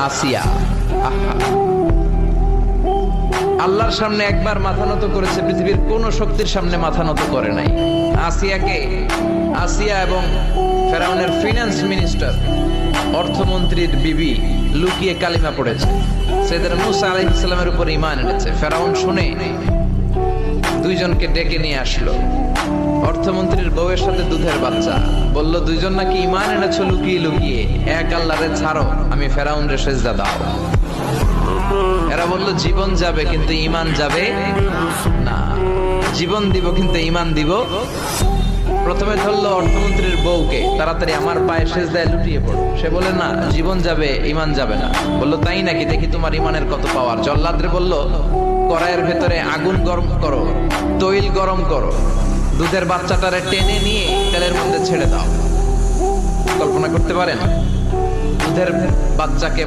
আসিয়া। আহা, আল্লাহর সামনে একবার মাথা নত করেছে, পৃথিবীর কোন শক্তির সামনে মাথা নত করে নাই। আসিয়া এবং ফেরাউনের ফিনান্স মিনিস্টার, অর্থমন্ত্রীর বিবি লুকিয়ে কালিমা পড়েছে, সাইয়েদনা মূসা আলাইহিস সালামের উপর ঈমান এনেছে। ফেরাউন শুনে দুইজনকে ডেকে নিয়ে আসলো। অর্থমন্ত্রীর বউয়ের সাথে দুধের বাচ্চা, বলল দুইজন নাকি ঈমান এনেছো লুকিয়ে লুকিয়ে, এক আল্লাহরে ছাড়ো, আমি ফেরাউনরে সেজদা দাও। এরা বলল জীবন যাবে কিন্তু ঈমান যাবে না, জীবন দিব কিন্তু ঈমান দিব। প্রথমে ধরলো অর্থমন্ত্রীর বউকে, তাড়াতাড়ি আমার পায়ে সেজদায় লুটিয়ে পড়ো। সে বলে না, জীবন যাবে ঈমান যাবে না। বলল তাই নাকি, দেখি তোমার ঈমানের কত পাওয়ার। জল্লাদরে বলল কড়াইয়ের ভেতরে আগুন গরম করো, তৈল গরম করো, দুধের বাচ্চাটারে টেনে নিয়ে তেলের মধ্যে ছেড়ে দাও। কল্পনা করতে পারেন দুধের বাচ্চাকে